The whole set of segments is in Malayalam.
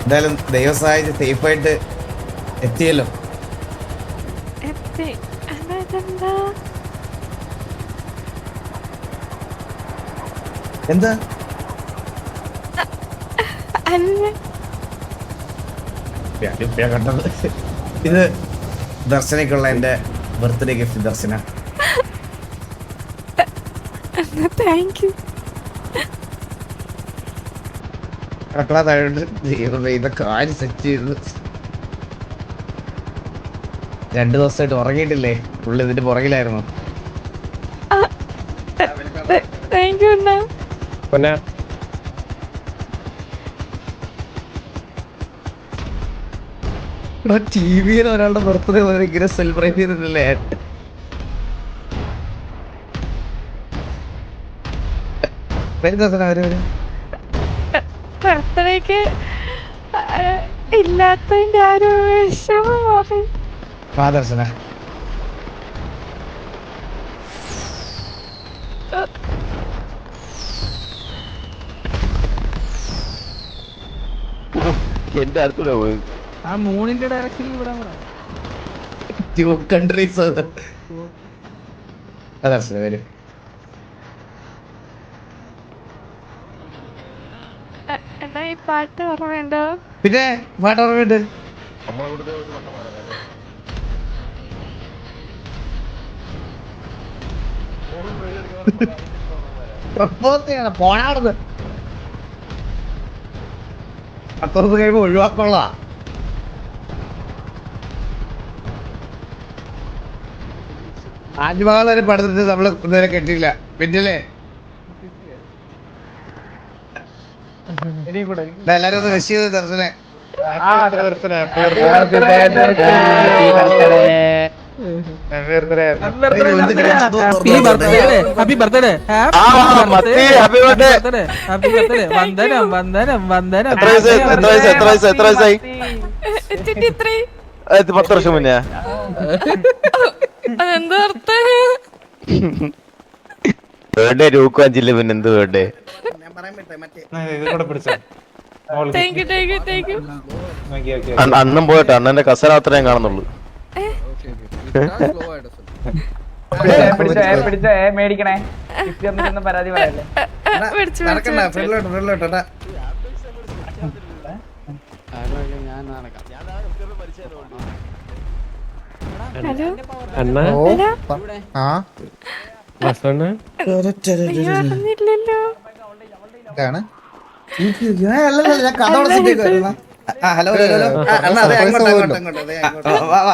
എന്തായാലും ദൈവം സഹായിച്ച് സേഫായിട്ട് എത്തിയല്ലോ. എന്താ കണ്ടത്? ഇത് ദർശനക്കുള്ള എന്റെ ബർത്ത്ഡേ ഗിഫ്റ്റ്. ദർശന ഇതൊക്കെ ആര് സെറ്റ് ചെയ്തു? 2 ദിവസമായിട്ട് ഉറങ്ങിയിട്ടില്ലേ? പുള്ളി ഇതിന്റെ പുറകിലായിരുന്നു. ടിവിയിൽ ഒരാളുടെ ബർത്ത്ഡേ ഇങ്ങനെ സെലിബ്രേറ്റ് ചെയ്തിട്ടില്ലേ? ബർത്ത്ഡേക്ക് ഇല്ലാത്തതിന്റെ ആരോ വിഷമം. ദർശന എന്റെ അടുത്തൂടെ പോയി ആ മൂണിന്റെ ഡയറക്ഷനിൽ വിടാൻ കൺട്രീസ്. ദർശന വരും. എന്നാ ഈ പാട്ട് ഓർമ്മയുണ്ടോ? പിന്നെ പാട്ട് ഓർമ്മയുണ്ട്. പോണാടുന്നത് 10 ദിവസം കഴിയുമ്പോ ഒഴിവാക്കൊള്ള. താജ്മഹൽ വരെ പടുത്തിട്ട് നമ്മള് ഇതുവരെ കെട്ടിയില്ല. പിന്നല്ലേ എല്ലാരും ഒന്ന് വിഷ് ചെയ്ത് ദർശനെ. ഹാപ്പി ബർത്ത്ഡേ വന്ദനം വന്ദനം വന്ദനം. 10 വർഷം മുന്നേ വേണ്ടേ രൂക്കാഞ്ചില്ല. പിന്നെ എന്ത് വേണ്ടേ? അണ്ണം പോയിട്ട് അണ്ണന്റെ കസരാത്ര ഞാൻ കാണുന്നുള്ളൂ. മേടിക്കണേ പരാതി പറയല്ലേ. ഹലോ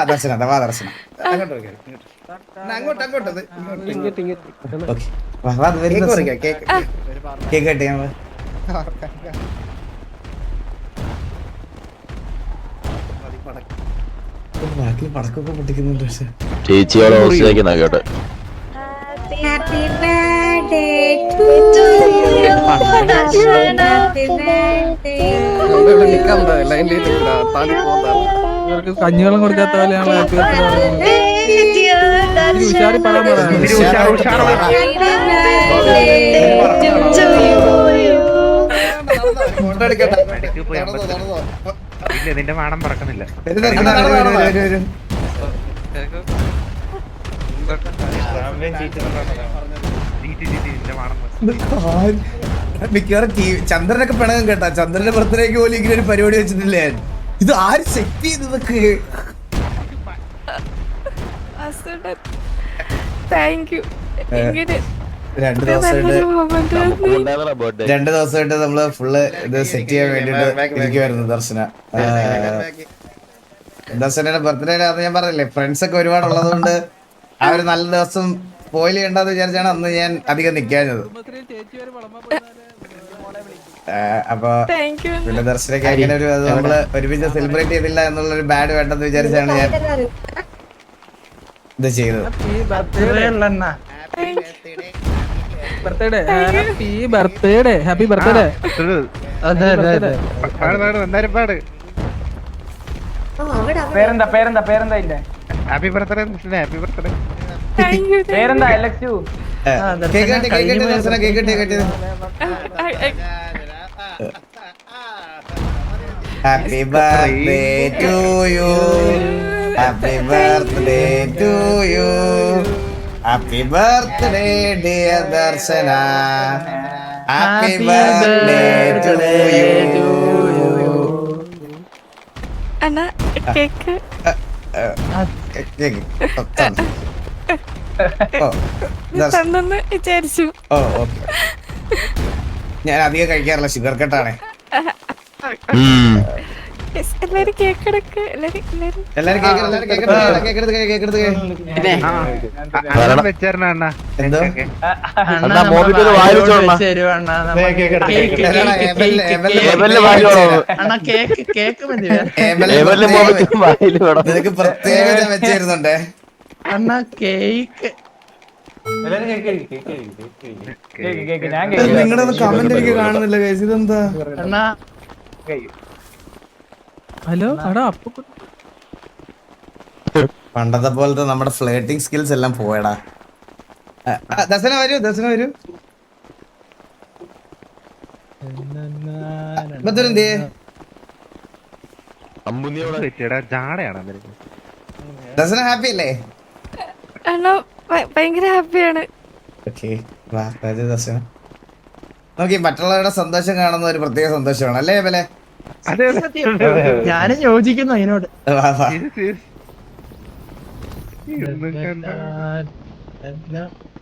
ദർശന ദർശന കേക്കട്ടെ. ബാക്കി പടക്കൊക്കെ പൊട്ടിക്കുന്നുണ്ട്. പക്ഷെ ചേച്ചിയോടെ ഹോസ്റ്റലിലേക്ക് കേട്ടെ. Happy birthday to you. ഇവർക്ക് കഞ്ഞിവെള്ളം കൊടുക്കാത്ത പോലെയാണ് ഹാപ്പി ബർത്ത്ഡേ. ഉഷാറി പടം നിന്റെ മാടം പറക്കുന്നില്ല. മിക്കവാറും ചന്ദ്രനൊക്കെ പിണകം കേട്ടാ. ചന്ദ്രന്റെ ബർത്ത്ഡേക്ക് പോലും ഇങ്ങനെ ഒരു പരിപാടി വെച്ചിട്ടില്ലേ? ഇത് ആര് സെറ്റ് ചെയ്തതൊക്കെ? രണ്ട് ദിവസമായിട്ട് നമ്മള് ഫുള്ള് ഇത് സെറ്റ് ചെയ്യാൻ വേണ്ടിട്ട് ഇരിക്കുവായിരുന്നു. ദർശനയുടെ ബർത്ത്ഡേ ഞാൻ പറഞ്ഞില്ലേ, ഫ്രണ്ട്സ് ഒക്കെ ഒരുപാട് ഉള്ളത് കൊണ്ട് ആ ഒരു നല്ല ദിവസം സ്പോയിൽ ചെയ്യണ്ടെന്ന് വിചാരിച്ചാണ് അന്ന് ഞാൻ അധികം നിക്കാഞ്ഞത്. അപ്പൊ പിന്നെ ദർശനക്ക് അങ്ങനെ ഒരു നമ്മള് ഒരുമിച്ച് സെലിബ്രേറ്റ് ചെയ്തില്ല എന്നുള്ളൊരു ബാഡ് വേണ്ടെന്ന് വിചാരിച്ചാണ് ഞാൻ ഇത് ചെയ്തത്. Happy birthday. പേരെന്താ ഇല്ലേ? Happy birthday happy birthday. പേരെന്താ? എലക്ടു happy birthday to you happy birthday to you happy birthday dear Darshana happy birthday to you. അണ്ണാ കേക്ക് തന്നെന്ന് വിചാരിച്ചു. Oh okay. ഞാൻ അധികം കഴിക്കാറില്ല, ഷുഗർ കട്ടാണേ. എല്ലാരും കേക്ക് എടുക്ക്. എല്ലാരും കേക്കെടുത്ത് വെച്ചേരണ അണ്ണ എന്തോ അണ്ണാ മോബിറ്റൊരു വായിൽ വെച്ചോളാം. ഏവലിലെ മോബിറ്റൊരു വായിൽ വേണം. നിനക്ക് പ്രത്യേകം ഞാൻ വെച്ചിരുന്നുണ്ടേ. അണ്ണാ കേക്ക് നിങ്ങളുടെ കമന്റ് എനിക്ക് കാണുന്നില്ല guys. ഇതെന്താ? അണ്ണാ ഹലോ അടാ അപ്പൊ പണ്ടത്തെ പോലത്തെ നമ്മുടെ ഫ്ലേട്ടിംഗ് സ്കിൽസ് എല്ലാം പോയടാ. ദർശന വരൂ. ബദുരെന്തേ? അമ്പുന്നിയോടെ വെച്ചേടാ ജാടയാണ് ദർശന ഹാപ്പി അല്ലേ? അണ്ണാ ഭയങ്കര ഹാപ്പിയാണ്. ഓക്കെ വാ വരൂ ദർശന. നോക്കി മറ്റുള്ളവരുടെ സന്തോഷം കാണുന്ന ഒരു പ്രത്യേക സന്തോഷമാണ് അല്ലേ ബലെ? അതെ ഞാനും യോജിക്കുന്നു അതിനോട്. വാ വാ.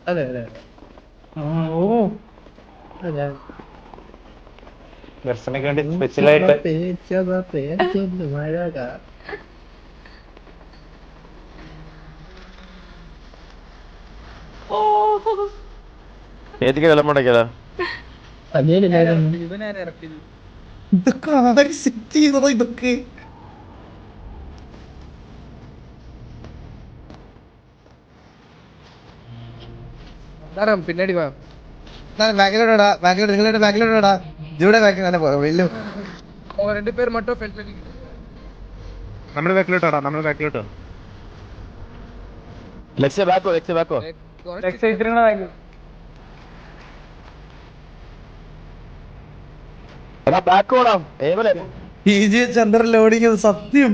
അതെ അതെ ഓ അതെ ദർശനക്ക് വേണ്ടി സ്പെഷ്യലായിട്ട് മഴ ഏതൊക്കെ വില മുടക്കിയതാ? ഇതൊക്കെ ആര് സെറ്റ് ചെയ്തതാ ഇതൊക്കെ? പിന്നാടി വാ. ബാക്കിലോട്ടാ നിങ്ങളുടെ ബാക്കിലോട്ടാ ജൂടെ ബാക്കി വലിയ 2 പേർ മട്ടോ ഫ്രണ്ട് നമ്മള് ബാക്കിലോട്ടാടാ ബാക്കിലോട്ടോ. ലക്ഷ്യ ബാക്കോ ബാക്കോടാം. ഏവലെ ചന്ദ്രൻ ലോഡിങ് സത്യം.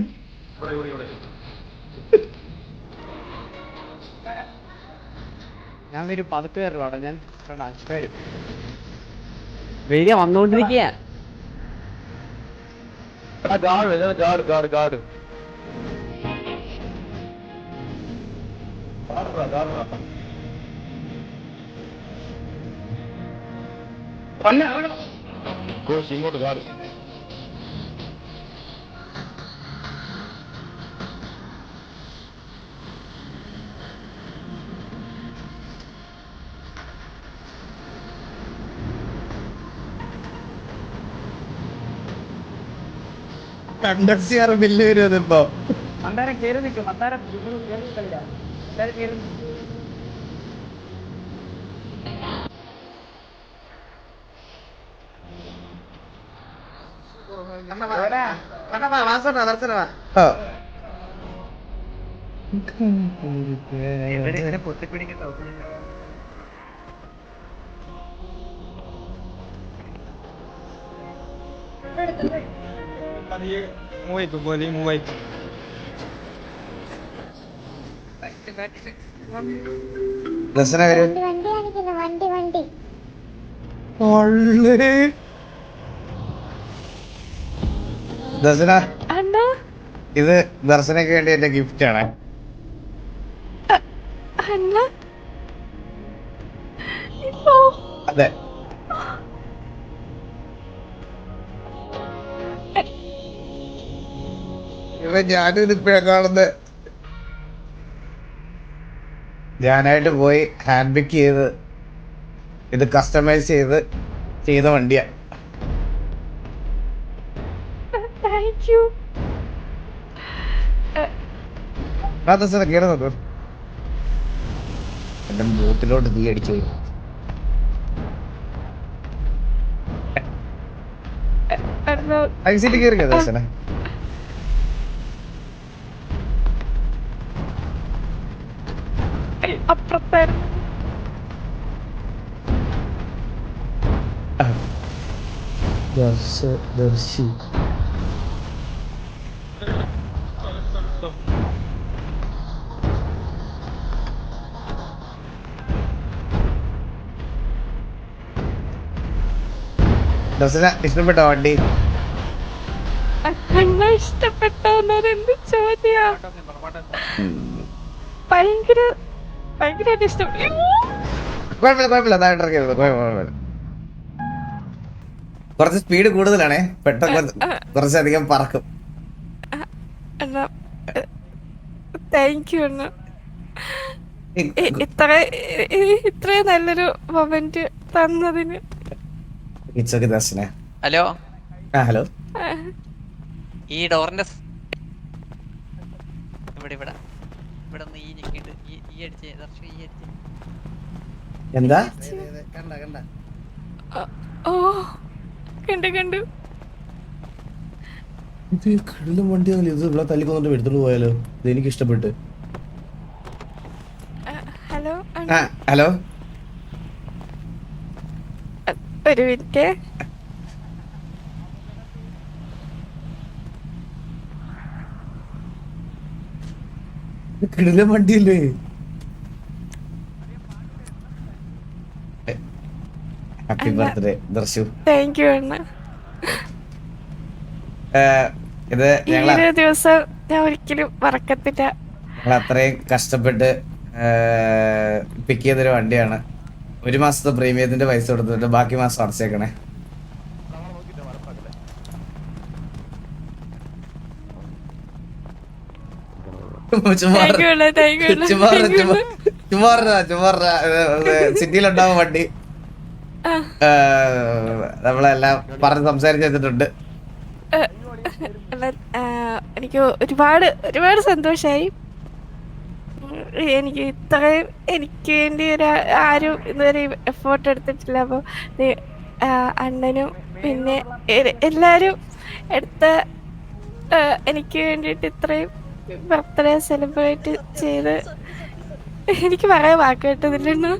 ഞാൻ വരും 10 പേരുള്ളൂ. ഞാൻ വരിക വന്നോണ്ടിരിക്കുക. ഗാർഡ് ഇങ്ങോട്ട് ഗാർഡ്. കണ്ടക്സിയാർ ബില്ല് വരുന്നത് ഇപ്പൊ. മന്ദാരം കേറി നിൽക്കും. മന്ദാരം കളില്ല. എല്ലാരും കേറി പൊത്തിപ്പിടിക്കുന്ന ദർശന വരൂ. വണ്ടി ദർശന അണ്ണാ ഇത് ദർശനക്ക് വേണ്ടി എന്റെ ഗിഫ്റ്റ് ആണ്. അണ്ണാ ഇപ്പോ അതെ ഞാനും ഇതിപ്പോഴാണ് കാണുന്നത്. ഞാനായിട്ട് പോയി ഹാൻഡ് പിക്ക് ചെയ്ത് ഇത് കസ്റ്റമൈസ് ചെയ്ത വണ്ടിയാ. Thank you. കേറി നോക്കൂ. എന്റെ ബൂട്ടിലോട്ട് തീ അടിച്ചു പോയി. അണ്ണാ ഐസിറ്റ് കയറിയോ ദർശന? അപ്പുറത്തായിരുന്നു. ദർശി ഇഷ്ടപ്പെട്ടോ വണ്ടി? അണ്ണ ഇഷ്ടപ്പെട്ടോന്നൊരെന്ത് ചോദ്യാ? ഭയങ്കരമായിട്ട് ഇഷ്ടപ്പെട്ടു. കുഴപ്പമില്ല താഴോട്ട് ഇറക്കരുത്, കുഴപ്പമില്ല. കുറച്ച് സ്പീഡ് കൂടുതലാണേ, പെട്ടെന്ന് കുറച്ചധികം പറക്കും. അണ്ണാ താങ്ക് യു അണ്ണ. ഇത്രയും നല്ലൊരു മൊമെന്റ് തന്നതിന്. It's okay Darshana. Hello hello. ഈ ഡോറിന്റെ ഇവിടെ ഇവിടെ ഇവിടെ ഒന്ന് ഈ ഞെക്കിട്ട് ഈ അടിച്ചേ ദർശനം ഈ അടിച്ചേ. എന്താ? ഓ കണ്ടു. ഇത് കടലും വണ്ടിയാണല്ലോ, ഇത് ഇവിടെ തല്ലിക്കൊന്നിട്ട് എടുത്തോണ്ട് പോയാലോ? ഇത് എനിക്ക് ഇഷ്ടപ്പെട്ട്. ഹലോ ഹലോ, ഒരു മിനിറ്റ്. കിടിലൻ വണ്ടിയല്ലേ? Happy birthday Darshu. Thank you അണ്ണ. ഇത് ഈ ഒരു ദിവസം ഞാൻ ഒരിക്കലും മറക്കത്തില്ല. ഞങ്ങൾ അത്രയും കഷ്ടപ്പെട്ട് പിക്ക് ചെയ്തൊരു വണ്ടിയാണ്. 1 മാസത്തെ പ്രീമിയത്തിന്റെ പൈസ കൊടുത്തിട്ട് ബാക്കി മാസം അടച്ചേക്കണേ. സിറ്റിയിലുണ്ടാവും വണ്ടി. നമ്മളെല്ലാം പറഞ്ഞ് സംസാരിച്ച് വെച്ചിട്ടുണ്ട്. എനിക്ക് ഒരുപാട് സന്തോഷായി. എനിക്ക് ഇത്രയും എനിക്ക് വേണ്ടി ആരും ഇതുവരെ എഫേർട്ട് എടുത്തിട്ടില്ല. അപ്പോൾ അണ്ണനും പിന്നെ എല്ലാവരും എടുത്ത എനിക്ക് വേണ്ടിയിട്ട് ഇത്രയും ബർത്ത്ഡേ സെലിബ്രേറ്റ് ചെയ്ത് എനിക്ക് പറയാൻ വാക്ക് കേട്ടതില്ലെന്നു.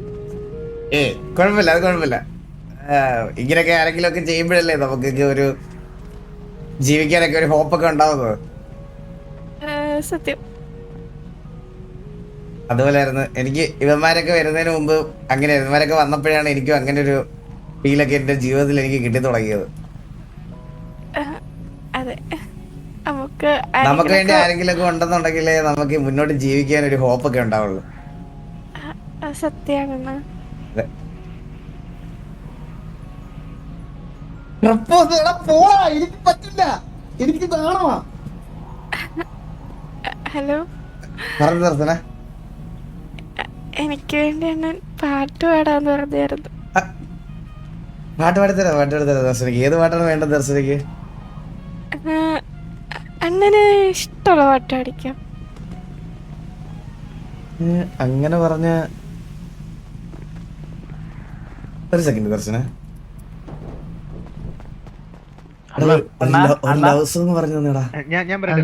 കുഴപ്പമില്ല, അത് കുഴപ്പമില്ല. ഇങ്ങനെയൊക്കെ ആരെങ്കിലും ഒക്കെ ചെയ്യുമ്പോഴല്ലേ നമുക്കൊക്കെ ഒരു ജീവിക്കാനൊക്കെ ഒരു ഹോപ്പൊക്കെ ഉണ്ടാവുന്നത്. സത്യം. അതുപോലെയായിരുന്നു എനിക്ക്. ഇവന്മാരൊക്കെ വരുന്നതിന് മുമ്പ് അങ്ങനെ ഇവന്മാരൊക്കെ വന്നപ്പോഴാണ് എനിക്കും അങ്ങനെ ഒരു ഫീലൊക്കെ എന്റെ ജീവിതത്തിൽ എനിക്ക് കിട്ടി തുടങ്ങിയത്. അതെ, നമുക്ക് വേണ്ടി ആരെങ്കിലും ഒക്കെ ഉണ്ടെന്നുണ്ടെങ്കിലേ നമുക്ക് മുന്നോട്ട് ജീവിക്കാൻ ഒരു ഹോപ്പൊക്കെ ഉണ്ടാവുള്ളൂ. സത്യമാണ്. ഹലോ, പറഞ്ഞു ദർശന. എനിക്ക് വേണ്ടി അണ്ണൻ പാട്ട് പാടാന്ന് പറഞ്ഞായിരുന്നു. പാട്ട് പാടിത്തരാം ദർശനക്ക്. ഏത് പാട്ടാണ് വേണ്ടത് ദർശനക്ക്? അണ്ണന് ഇഷ്ടമുള്ള പാട്ട് പാടിക്കാം. അങ്ങനെ പറഞ്ഞ ഒരു സെക്കൻഡ് ദർശന. ലവ് സോങ് പറഞ്ഞു തന്നെടാ. ഞാൻ പറഞ്ഞ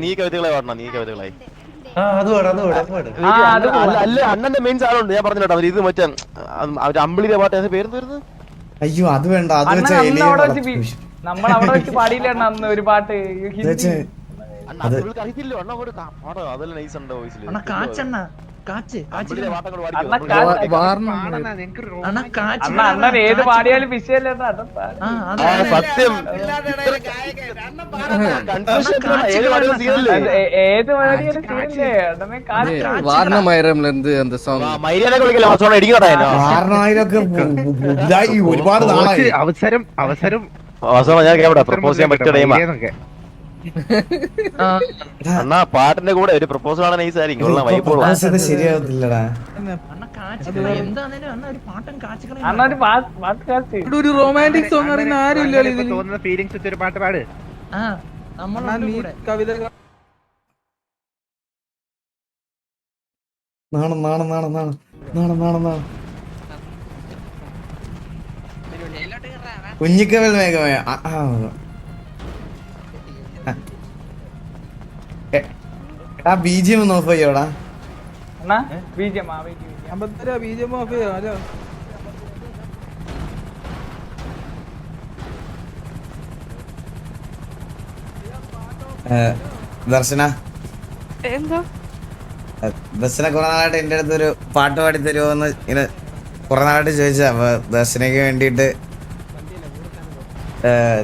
നീ കവിതകളെ പാടണം, നീ കവിതകളായി. അണ്ണന്റെ മെയിൻ സാധനമുണ്ട്, ഞാൻ പറഞ്ഞിട്ടോ. അവർ ഇത് മറ്റേ അമ്പിളിയുടെ പാട്ട് പേരെന്ന് വരുന്നത്. അയ്യോ അത് വേണ്ട, അത് നമ്മളവിടെ വെച്ച് പാടിയില്ല അന്ന് ഒരു പാട്ട്. അറിയത്തില്ലോ അണ്ണ പാടോ? അതെല്ലാം നൈസ് ഉണ്ട് വോയിസിൽ. അണ്ണൻ ഏത് പാടിയാലും വിഷയല്ലേ. സത്യം, ഏത് പാടിയാലും സീനല്ലേ. ഒരുപാട് നാളായി. അവസരം ഞാൻ പ്രപ്പോസ് ചെയ്യാൻ പറ്റിയ ടൈമാ. അണ്ണാ പാട്ടിന്റെ കൂടെ ഒരു പ്രപ്പോസൽ ആണ് നൈസ് ആയിരിക്കും. ശരിയാവത്തില്ലടാ. ഒരു റൊമാൻറ്റിക് സോങ് അറിയുന്ന ആരും ഇല്ലല്ലോ. തോന്നുന്ന ഫീലിംഗ്സ് വെച്ചൊരു പാട്ട് പാട്. കവിത കുഞ്ഞിക്കവൽ മേഘമയ. എടാ BGM ഒന്ന് ഓഫ് ചെയ്യോടാ. അണ്ണാ ബീജം ആ വെയിറ്റ് അമ്പത്തര ബീജം മാഫിയോ ഹലോ ദർശന എന്തോ ദർശന കുറെ നാളായിട്ട് എൻ്റെ അടുത്തൊരു പാട്ട് പാടി തരുമോന്ന് ഇങ്ങനെ കുറെ നാളായിട്ട് ചോദിച്ചാ. അപ്പൊ ദർശനയ്ക്ക് വേണ്ടിയിട്ട്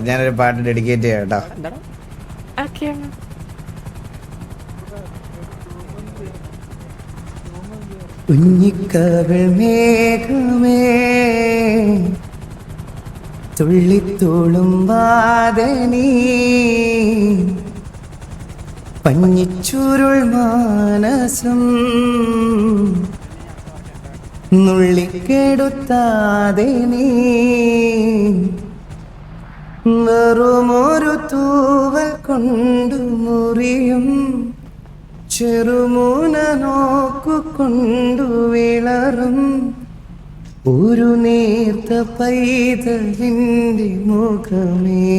ഞാനൊരു പാട്ട് ഡെഡിക്കേറ്റ് ചെയ്യാം കേട്ടോ. ഓക്കെ അണ്ണ. കുഞ്ഞിക്കവൾ മേഘമേ തുള്ളിത്തോളും വാദനീ പഞ്ഞിച്ചുരുൾ മാനസം നുള്ളിക്കെടുത്താതെ നീ വെറുമൊരു തൂവൽ കൊണ്ടു മുറിയും ചെറുമൂന നോക്കുകൊണ്ടു വിളറും ഒരു നേർത്ത പൈതലിൻ്റെ മുഖമേ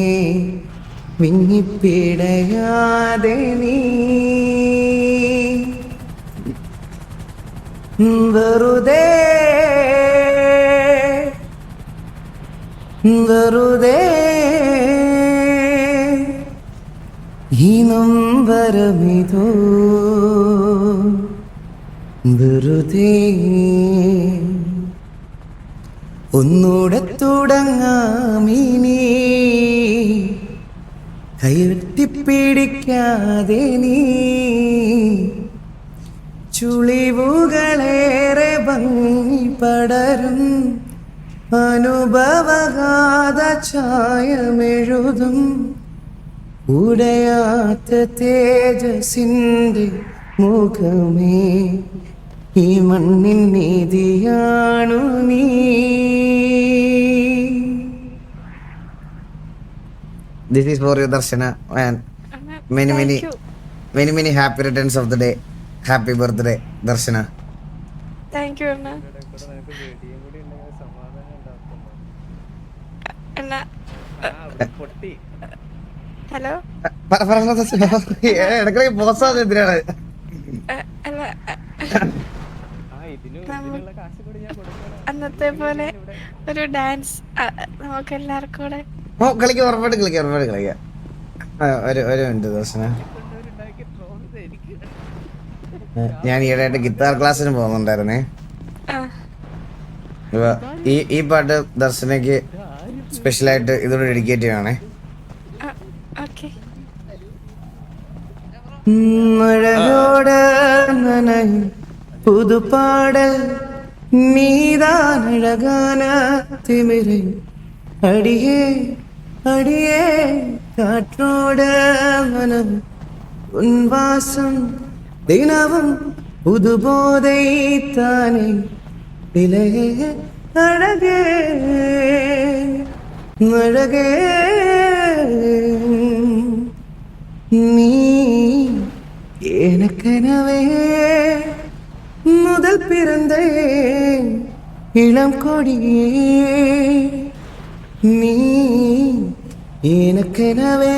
വിങ്ങിപ്പിടയാതെ നീ വെറുതെ വെറുതെ ഈ നൊമ്പരമിതോ വെറുതെ ഒന്നൂടെ തുടങ്ങാമിനി കൈവെട്ടിപ്പിടിക്കാതെ നീ ചുളിവുകളേറെ ഭംഗി പടരും അനുഭവഗാഥ ഛായമെഴുതും ഉടയാത്ത തേജസിൻ്റെ മുഖമേ ഈ മണ്ണിൻ നീതിയാണു നീ. This is for you, Darshana, and many happy returns of the day. Happy birthday, Darshana. Thank you അണ്ണ. അണ്ണ ഹലോ. ഇടയ്ക്കിടയ്ക്ക് പോസാ എന്തിനാണ്? അല്ല അന്നത്തെ പോലെ ഒരു ഡാൻസ് നമുക്ക് എല്ലാവർക്കും കൂടെ കളിക്കാം, ഉറപ്പായിട്ട് കളിക്കാം. ഒരു മിനിറ്റ് ദർശന. ഞാൻ ഈയിടെയായിട്ട് ഗിത്താർ ക്ലാസ്സിന് പോകുന്നുണ്ടായിരുന്നേ. ഈ പാട്ട് ദർശനയ്ക്ക് സ്പെഷ്യലായിട്ട് ഇതോടെ ഡെഡിക്കേറ്റ് ചെയ്യണേ. ഓക്കെ. മഴയോട് നനയും പുതുപാടൽ നീതാനഴകാന തിമിരയും അടിയേ അടിയേ കാற்றോട് മനം ഉൻവാസം ദിനവും പുതുബോധை താനേ വിലയേ അഴകേ അഴകേ നീ எனக்கெனவே முதல் பிறந்தேன் இளம் கொடியே நீ எனக்கெனவே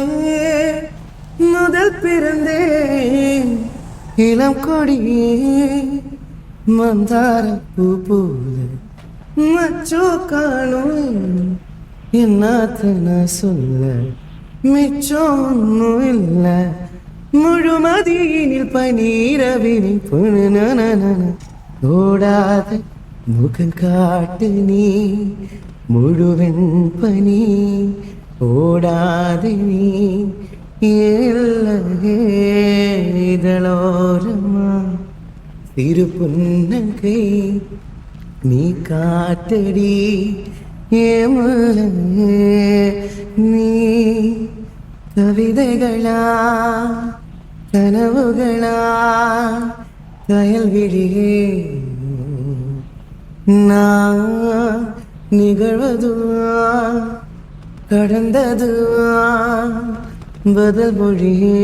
முதல் பிறந்தேன் இளம் கொடியே மந்தாரப்பூ போல மச்சோ காணும் എന്നാത്തന சொல்ல മിച്ചൊന്നും ഇല്ല മുഴുമതിയിൽ പനീരവിനി ഓടാതെ മുഖം കാട്ട് നീ മുഴുവൻ പനി ഓടാതെ നീ ഇതളോരമാ തിരുപുന്നകൈ നീ കാറ്റടി ഏമുള്ള നീ കവിതകളാ കനവുകളാ കയൽവിഴിയേ നികഴ്വതുവാ കടന്നതുവാ ബദൽ മൊഴിയേ.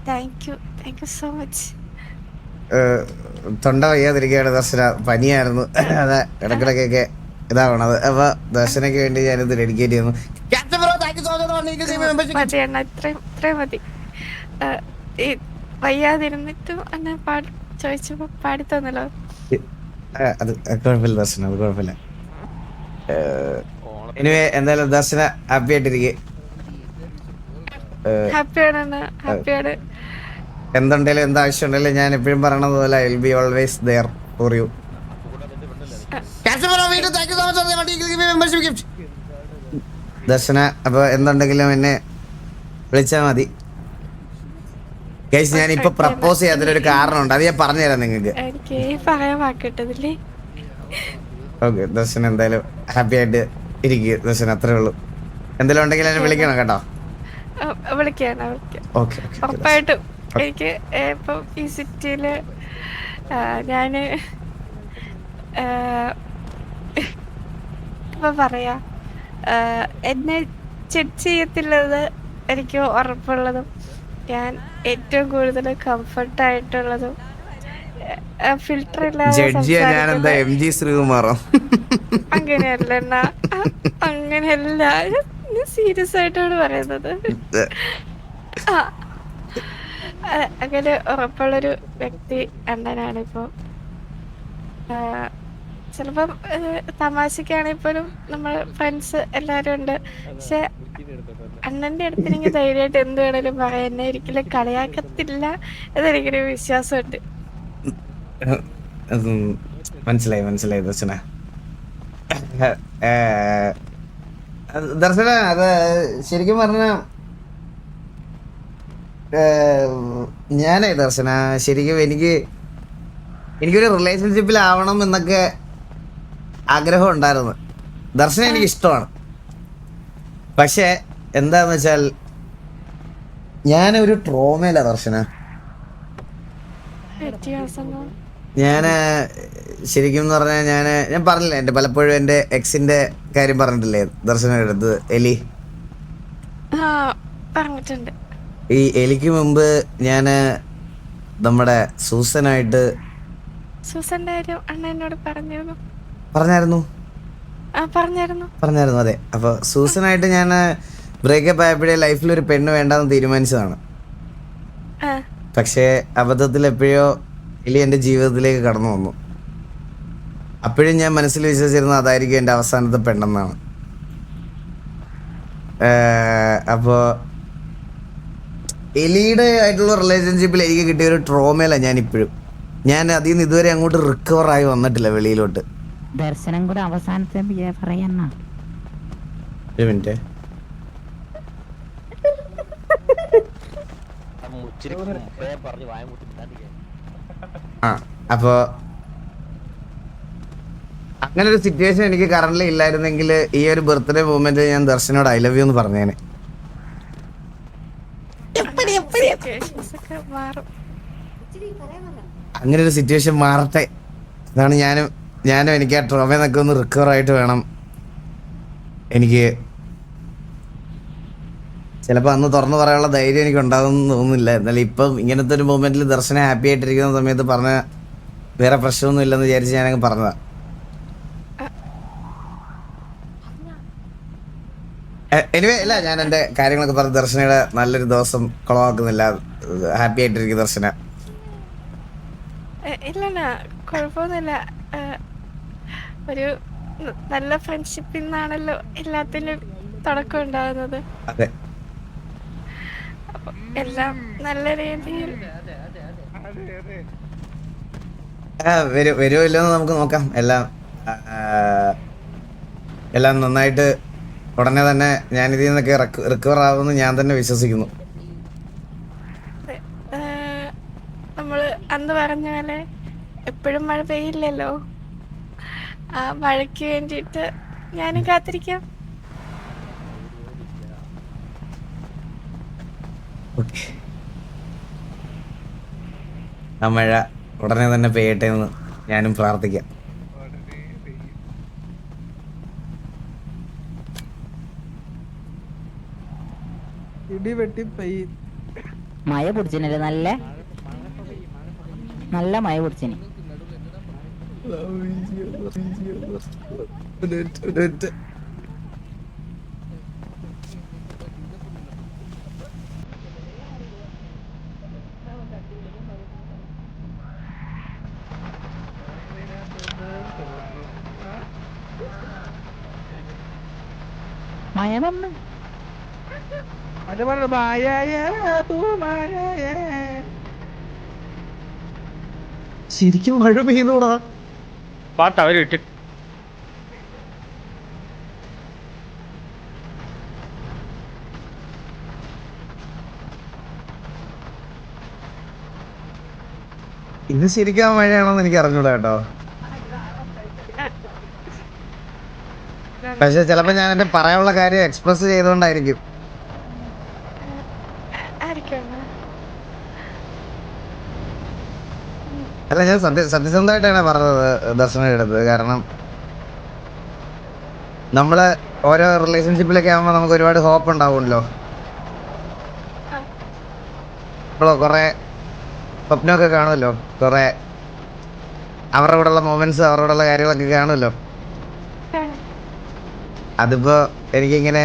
Thank you so much. തൊണ്ട വയ്യാതിരിക്കുകയാണ് ദർശന, പനിയായിരുന്നു. അതെ ഇടക്കിടക്കൊക്കെ ഇതാവണത്. അപ്പൊ ദർശനയ്ക്ക് വേണ്ടി ഞാനിത് ഡെഡിക്കേറ്റ് ചെയ്യുന്നു. മതി അണ്ണ, ഇത്രയും മതി. ഈ വയ്യാതിരുന്നിട്ടും എന്നെ ചോദിച്ചപ്പോ പാടി തന്നല്ലോ. അത് കുഴപ്പമില്ല ദർശന, അത് കുഴപ്പമില്ല. എനിവേ എന്തായാലും ദർശന ഹാപ്പി ആയിട്ടിരിക്കെ. ഹാപ്പിയാണ്, ഹാപ്പിയാണ്. എന്തുണ്ടെങ്കിലും എന്താവശ്യം ഉണ്ടെങ്കിലും ഞാൻ എപ്പോഴും പറയണത് പോലെ I will be always there for you. Darshana അപ്പൊ എന്തുണ്ടെങ്കിലും എന്നെ വിളിച്ചാൽ മതി. ഗൈസ് ഞാൻ ഇപ്പൊ പ്രപ്പോസ് ചെയ്യാതിനൊരു കാരണമുണ്ട്, അത് ഞാൻ പറഞ്ഞുതരാം നിങ്ങൾക്ക്. എനിക്ക് പറയാൻ വാക്കിട്ടതില്ലേ. ഓക്കെ ദർശന എന്തായാലും ഹാപ്പി ആയിട്ട് ഇരിക്കുക ദർശന, അത്രേ ഉള്ളൂ. എന്തെങ്കിലും ഉണ്ടെങ്കിൽ എന്നെ വിളിക്കണം കേട്ടോ. വിളിക്കാം. ഓക്കെ ഉറപ്പായിട്ടും. എനിക്ക് ഇപ്പം ഈ സിറ്റിയില് ഞാന് ഇപ്പൊ പറയാ എന്നെ ചെക്ക് ചെയ്യത്തില്ലത് എനിക്ക് ഉറപ്പുള്ളതും ഞാൻ ഏറ്റവും കൂടുതൽ കംഫർട്ടായിട്ടുള്ളതും ഫിൽട്ടർ ഇല്ലാതെ ശ്രീകുമാറോ? അങ്ങനെയല്ല, അങ്ങനെയല്ല, സീരിയസ് ആയിട്ടാണ് പറയുന്നത്. അങ്ങനെ ഉറപ്പുള്ളൊരു വ്യക്തി അണ്ണനാണിപ്പോ. ചിലപ്പം തമാശക്കാണെങ്കിൽ പോലും നമ്മൾ ഫ്രണ്ട്സ് എല്ലാരും ഉണ്ട്. പക്ഷെ അണ്ണന്റെ അടുത്തെനിക്ക് ധൈര്യമായിട്ട് എന്ത് വേണേലും പറയാം. എന്നെ ഒരിക്കലും കളിയാക്കത്തില്ല എന്നെനിക്കൊരു വിശ്വാസമുണ്ട്. മനസ്സിലായി ദർശന. ദർശന അത് ശരിക്കും പറഞ്ഞ ഞാനേ ദർശന ശരിക്കും എനിക്കൊരു റിലേഷൻഷിപ്പിലാവണം എന്നൊക്കെ ആഗ്രഹം ഉണ്ടായിരുന്നു. ദർശനം എനിക്ക് ഇഷ്ടമാണ്. പക്ഷെ എന്താന്ന് വെച്ചാൽ ഞാനൊരു ട്രോമയില ദർശന. ഞാൻ ശരിക്കും എന്ന് പറഞ്ഞാൽ ഞാൻ പറഞ്ഞില്ല, എൻ്റെ പലപ്പോഴും എൻ്റെ എക്സിന്റെ കാര്യം പറഞ്ഞിട്ടില്ലേ ദർശന അടുത്ത്, എലി. പറഞ്ഞിട്ടുണ്ട്. ഈ എലിക്ക് മുമ്പ് ഞാൻ നമ്മുടെ സൂസനായിട്ട് പറഞ്ഞായിരുന്നു. അതെ, അപ്പൊ സൂസനായിട്ട് ഞാൻ ബ്രേക്കപ്പ് ആയപ്പോഴേ ലൈഫിൽ ഒരു പെണ്ണ് വേണ്ടെന്ന് തീരുമാനിച്ചതാണ്. പക്ഷേ അബദ്ധത്തിൽ എപ്പോഴോ എലി എൻ്റെ ജീവിതത്തിലേക്ക് കടന്നു വന്നു. അപ്പോഴും ഞാൻ മനസ്സിൽ വിശ്വസിച്ചിരുന്നു അതായിരിക്കും എൻ്റെ അവസാനത്തെ പെണ്ണെന്നാണ്. അപ്പോൾ എലിയുടെ ആയിട്ടുള്ള റിലേഷൻഷിപ്പിൽ എനിക്ക് കിട്ടിയ ഒരു ട്രോമയിലാണ് ഞാൻ അതിൽ നിന്ന് ഇതുവരെ അങ്ങോട്ട് റിക്കവർ ആയി വന്നിട്ടില്ല വെളിയിലോട്ട്. ദർശനം കൂടെ അവസാനത്തെ പറയണ ഒരു മിനിറ്റ്. അപ്പോ അങ്ങനെ ഒരു സിറ്റുവേഷൻ എനിക്ക് കറന്റ് ഇല്ലായിരുന്നെങ്കിൽ ഈ ഒരു ബർത്ത്ഡേ മൂമെന്റ് ഞാൻ ദർശനോട് ഐ ലവ് യു എന്ന് പറഞ്ഞേനെ. അങ്ങനെ ഒരു സിറ്റുവേഷൻ മാറട്ടെ, അതാണ് ഞാനും എനിക്ക് ആ ട്രോമയെന്നൊക്കെ ഒന്ന് റിക്കവർ ആയിട്ട് വേണം. എനിക്ക് ചിലപ്പോൾ അന്ന് തുറന്നു പറയാനുള്ള ധൈര്യം എനിക്ക് ഉണ്ടാകുമെന്ന് തോന്നുന്നില്ല. എന്നാലും ഇപ്പം ഇങ്ങനത്തെ ഒരു മൂമെന്റിൽ ദർശനം ഹാപ്പി ആയിട്ടിരിക്കുന്ന സമയത്ത് പറഞ്ഞ വേറെ പ്രശ്നമൊന്നും ഇല്ലെന്ന് വിചാരിച്ച് ഞാനങ്ങ് പറഞ്ഞതാ. എനിവേ ഇല്ല, ഞാൻ എൻ്റെ കാര്യങ്ങളൊക്കെ പറഞ്ഞ് ദർശനയുടെ നല്ലൊരു ദിവസം കുളമാക്കുന്നില്ല. ഹാപ്പി ആയിട്ടിരിക്കും ദർശന. ഇല്ല കുഴപ്പമൊന്നുമില്ല. ഒരു നല്ല ഫ്രണ്ട്ഷിപ്പിൽ നിന്നാണല്ലോ എല്ലാത്തിനും തുടക്കം ഉണ്ടാകുന്നത്. അതെ, എല്ലാം നല്ല രീതിയിൽ വരുമോ ഇല്ലെന്ന് നമുക്ക് നോക്കാം. എല്ലാം നന്നായിട്ട് ഉടനെ തന്നെ ഞാനിതിൽ നിന്നൊക്കെ റിക്കവർ ആവുമെന്ന് ഞാൻ തന്നെ വിശ്വസിക്കുന്നു. നമ്മള് അന്ന് പറഞ്ഞ പോലെ എപ്പോഴും മഴ പെയ്യില്ലല്ലോ. ആ മഴയ്ക്ക് വേണ്ടിയിട്ട് ഞാനും കാത്തിരിക്കാം. ആ മഴ ഉടനെ തന്നെ പെയ്യട്ടെ എന്ന് ഞാനും പ്രാർത്ഥിക്കാം. മഴ പിടിച്ചിനല്ലേ, നല്ല മഴ പിടിച്ചിന്. മഴ വന്ന് ശരിക്കും മഴ പെയ്യുന്നൂടാ. പാട്ട് അവര് ഇട്ട് ഇത് ശരിക്കും മഴയാണോന്ന് എനിക്ക് അറിഞ്ഞൂടാ കേട്ടോ. പക്ഷെ ചിലപ്പോ ഞാൻ എന്റെ പറയാനുള്ള കാര്യം എക്സ്പ്രസ് ചെയ്തുകൊണ്ടായിരിക്കും. അല്ല, ഞാൻ സത്യസന്ധമായിട്ടാണ് പറഞ്ഞത് ദർശനം എടുത്തത്. കാരണം നമ്മള് ഓരോ റിലേഷൻഷിപ്പിലൊക്കെ ആകുമ്പോൾ നമുക്ക് ഒരുപാട് ഹോപ്പ് ഉണ്ടാവുമല്ലോ. ഇപ്പോഴോ കുറെ സ്വപ്നമൊക്കെ കാണുമല്ലോ, കുറെ അവരുടെ കൂടെ ഉള്ള മൊമെന്റ്സ്, അവരുടെ കൂടെ ഉള്ള കാര്യങ്ങളൊക്കെ കാണുമല്ലോ. അതിപ്പോ എനിക്കിങ്ങനെ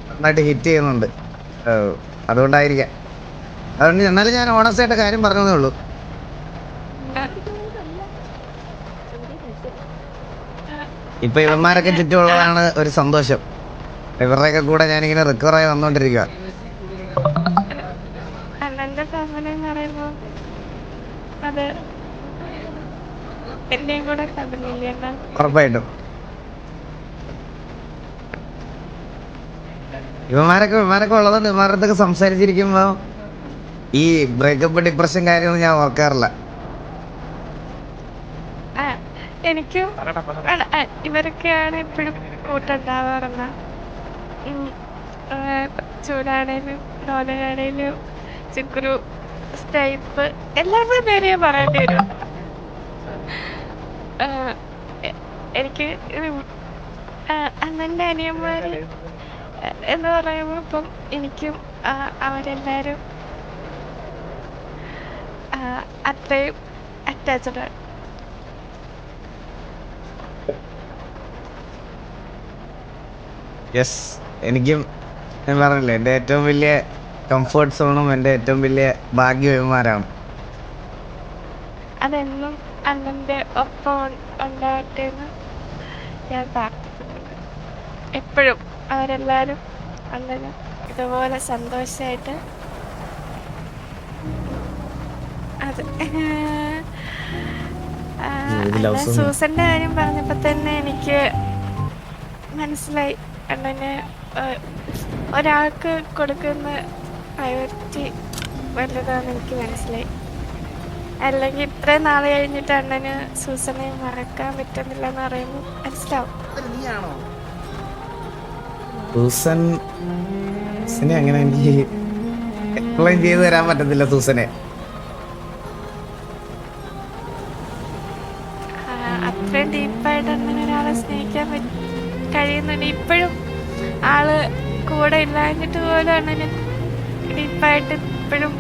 നന്നായിട്ട് ഹിറ്റ് ചെയ്യുന്നുണ്ട്. അതുകൊണ്ടായിരിക്കാം. അതുകൊണ്ട് എന്നാലും ഞാൻ ഓണസ്റ്റ് ആയിട്ട് കാര്യം പറഞ്ഞതേ ഉള്ളൂ. ഇപ്പൊ ഇവന്മാരൊക്കെ ചുറ്റുമുള്ളതാണ് ഒരു സന്തോഷം. ഇവരുടെയൊക്കെ കൂടെ ഞാനിങ്ങനെ റിക്കവർ ആയി വന്നോണ്ടിരിക്കുക. അണ്ണന്റെ ഫാമിലി എന്ന് പറയുമ്പോൾ അത് എന്റെയും കൂടെ ഫാമിലി ഇല്ലേ അണ്ണാ? ഉറപ്പായിട്ടും ഇവന്മാരൊക്കെ ഉള്ളതുകൊണ്ട് ഇവന്മാരുടെ അടുത്തൊക്കെ സംസാരിച്ചിരിക്കുമ്പോ ഈ ബ്രേക്കപ്പ് ഡിപ്രഷൻ കാര്യമൊന്നും ഞാൻ ഓർക്കാറില്ല. എനിക്കും ഇവരൊക്കെയാണ് എപ്പോഴും കൂട്ടുണ്ടാവാറുന്ന. ചൂടാണേലും ലോലനാണേലും ചിക്കുരു സ്റ്റൈപ്പ് എല്ലാവരുടെ പേര് ഞാൻ പറയേണ്ടി വരും. എനിക്ക് അണ്ണൻ്റെ അനിയന്മാര് എന്ന് പറയുമ്പോൾ ഇപ്പം എനിക്കും അവരെല്ലാരും അത്രയും അറ്റാച്ച്ഡ് ആണ്. യെസ്, എനിക്കും ഞാൻ പറഞ്ഞില്ലേ, എൻ്റെ ഏറ്റവും വലിയ കംഫർട്ട് സോണും എൻ്റെ ഏറ്റവും വലിയ ഭാഗ്യവന്മാരാണ്. അതെന്നും അണ്ണൻ്റെ ഒപ്പം ഉണ്ടാവട്ടെ എന്ന് ഞാൻ പ്രാർത്ഥിക്കുന്നുണ്ട്. എപ്പോഴും അവരെല്ലാവരും അണ്ണന് ഇതുപോലെ സന്തോഷമായിട്ട്. അത് സൂസന്റെ കാര്യം പറഞ്ഞപ്പോ തന്നെ എനിക്ക് മനസ്സിലായി അണ്ണന് ഒരാൾക്ക് കൊടുക്കുന്ന പ്രയോറിറ്റി വലുതാന്ന് എനിക്ക് മനസ്സിലായി. അല്ലെങ്കിൽ ഇത്രയും നാളെ കഴിഞ്ഞിട്ട് അണ്ണന് സൂസനെ മറക്കാൻ പറ്റുന്നില്ല എന്ന് പറയുമ്പോൾ മനസ്സിലാവും. സൂസനെ അങ്ങനെ എനിക്ക് എക്സ്പ്ലെയിൻ ചെയ്ത് തരാൻ പറ്റത്തില്ല. സൂസനെ അത്രയും ഡീപ്പായിട്ട് അണ്ണന് ഒരാളെ സ്നേഹിക്കാൻ കഴിയുന്നുണ്ട്. ഇപ്പോഴും ആള് കൂടെ ഇല്ലാഞ്ഞിട്ട് പോലും അണ്ണന് ഡീപ്പായിട്ട് ഇപ്പോഴും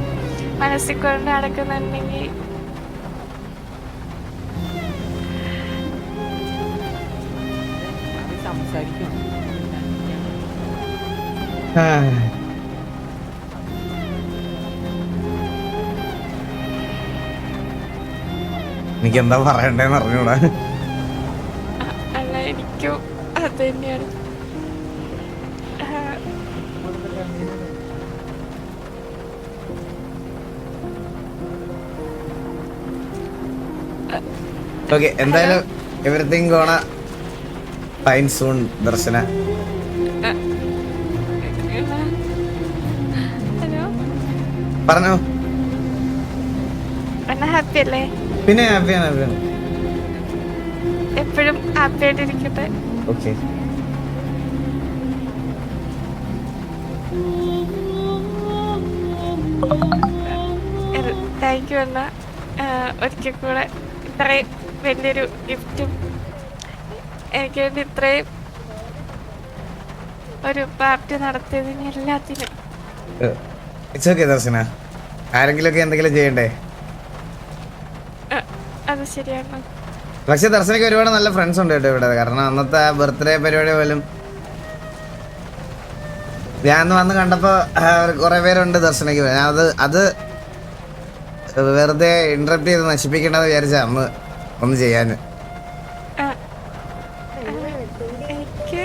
മനസ്സിൽ കൊണ്ട് നടക്കുന്നുണ്ടെങ്കിൽ എനിക്ക് എന്താ പറയണ്ടേന്ന് അറിഞ്ഞൂടാ. അല്ല, എനിക്കും അത് തന്നെയാണ്. ഓക്കെ, എന്തായാലും എവറിത്തിങ് ഗോണ ഫൈൻ സൂൺ ദർശന. ഹലോ, പറഞ്ഞോ. അണ്ണ ഹാപ്പി അല്ലേ? പിന്നെ ഹാപ്പിയാണ്. എപ്പോഴും ഹാപ്പി ആയിട്ടിരിക്കട്ടെ. ഓക്കെ, താങ്ക് യു അണ്ണ. ഒരിക്കൽ കൂടെ ഇത്രയും വലിയൊരു ഗിഫ്റ്റും എനിക്ക് വേണ്ടി ഇത്രയും ഒരു പാർട്ടി നടത്തിയതിന് എല്ലാത്തിനും. ഇറ്റ്സ് ഓക്കെ ദർശന. ആരെങ്കിലുമൊക്കെ എന്തെങ്കിലും ചെയ്യണ്ടേ? അത് ശരിയാണ്. പക്ഷെ ദർശനയ്ക്ക് ഒരുപാട് നല്ല ഫ്രണ്ട്സ് ഉണ്ട് കേട്ടോ ഇവിടെ. കാരണം അന്നത്തെ ബർത്ത്ഡേ പരിപാടി പോലും ഞാൻ അന്ന് വന്ന് കണ്ടപ്പോ കുറെ പേരുണ്ട് ദർശനയ്ക്ക്. ഞാൻ അത് വെറുതെ ഇന്ററപ്റ്റ് ചെയ്ത് നശിപ്പിക്കണ്ടെന്ന് വിചാരിച്ച അന്ന് ഒന്ന് ചെയ്യാൻ. എനിക്ക്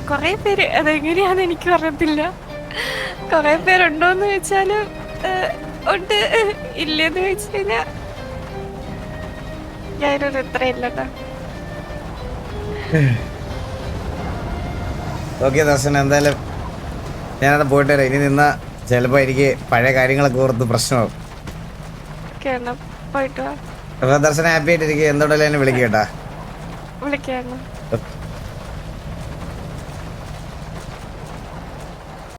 കൊറേ പേര് അതെങ്ങനെയാന്ന് എനിക്ക് അറിയത്തില്ല. കൊറേ പേരുണ്ടോന്ന് ചോദിച്ചാല് ഉണ്ട്, ഇല്ലെന്ന് ചോദിച്ചു കഴിഞ്ഞാ ഞാനൊരു ഇത്രയില്ലട്ടോ. ഓക്കെ ദർശനം, എന്തായാലും ഞാനത് പോയിട്ട് വരാം. ഇനി നിന്നാ ചിലപ്പോ എനിക്ക് പഴയ കാര്യങ്ങളൊക്കെ ഓർത്ത് പ്രശ്നമാകും. പോയിട്ട് വാ. അപ്പൊ ദർശനം ഹാപ്പി ആയിട്ടിരിക്കും. എന്തുകൊണ്ടല്ലേ എന്നെ വിളിക്കട്ടാ. വിളിക്കായിരുന്നു.